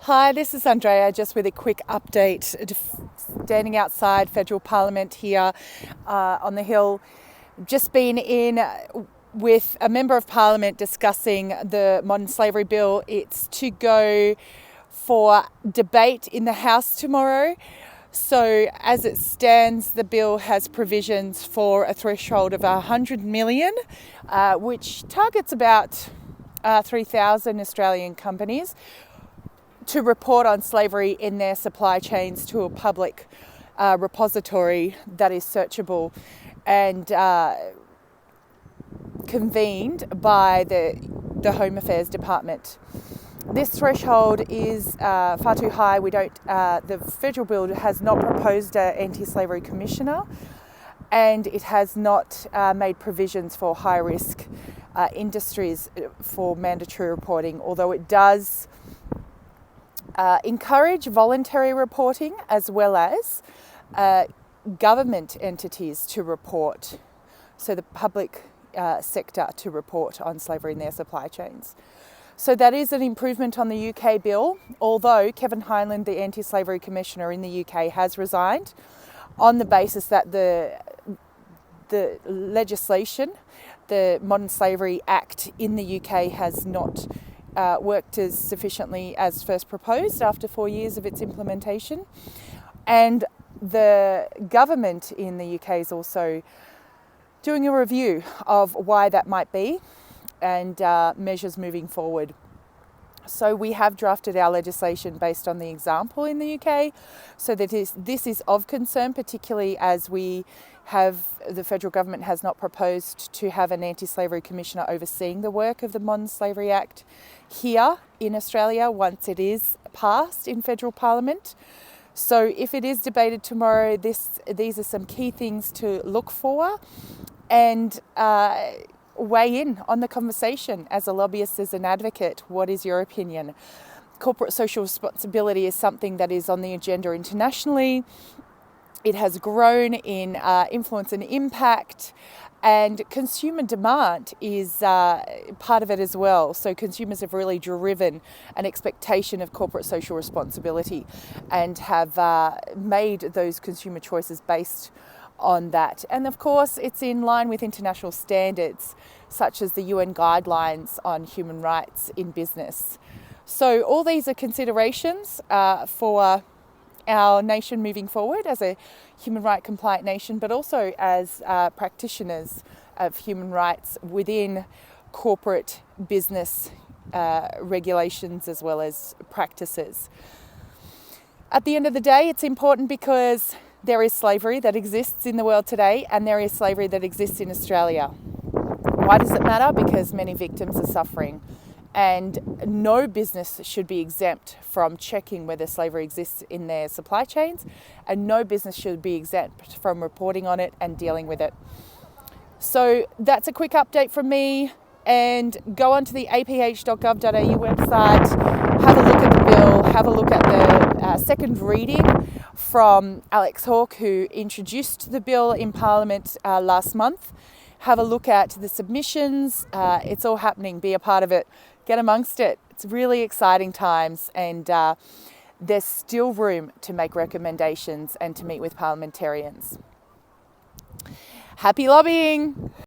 Hi, this is Andrea, just with a quick update. Standing outside Federal Parliament here on the Hill. Just been in with a Member of Parliament discussing the Modern Slavery Bill. It's to go for debate in the House tomorrow. So as it stands, the bill has provisions for a threshold of 100 million, which targets about 3,000 Australian companies to report on slavery in their supply chains to a public repository that is searchable and convened by the Home Affairs Department. This threshold is far too high. The federal bill has not proposed an anti-slavery commissioner, and it has not made provisions for high-risk industries for mandatory reporting, although it does encourage voluntary reporting as well as government entities to report, so the public sector to report on slavery in their supply chains. So that is an improvement on the UK bill, although Kevin Heinlein, the Anti-Slavery Commissioner in the UK, has resigned on the basis that the legislation, the Modern Slavery Act in the UK, has not worked as sufficiently as first proposed after 4 years of its implementation. And the government in the UK is also doing a review of why that might be and measures moving forward. So we have drafted our legislation based on the example in the UK, so that this is of concern, particularly as the federal government has not proposed to have an anti-slavery commissioner overseeing the work of the Modern Slavery Act here in Australia once it is passed in federal parliament. So if it is debated tomorrow, these are some key things to look for and weigh in on the conversation. As a lobbyist, as an advocate, what is your opinion? Corporate social responsibility is something that is on the agenda internationally. It has grown in influence and impact, and consumer demand is part of it as well. So consumers have really driven an expectation of corporate social responsibility and have made those consumer choices based on that. And of course, it's in line with international standards, such as the UN guidelines on human rights in business. So all these are considerations for our nation moving forward as a human rights compliant nation, but also as practitioners of human rights within corporate business regulations as well as practices. At the end of the day, it's important because there is slavery that exists in the world today, and there is slavery that exists in Australia. Why does it matter? Because many victims are suffering, and no business should be exempt from checking whether slavery exists in their supply chains, and no business should be exempt from reporting on it and dealing with it. So that's a quick update from me, and go onto the aph.gov.au website, have a look at the bill, have a look at the second reading from Alex Hawke, who introduced the bill in Parliament last month. Have a look at the submissions. It's all happening. Be a part of it. Get amongst it. It's really exciting times, and there's still room to make recommendations and to meet with parliamentarians. Happy lobbying!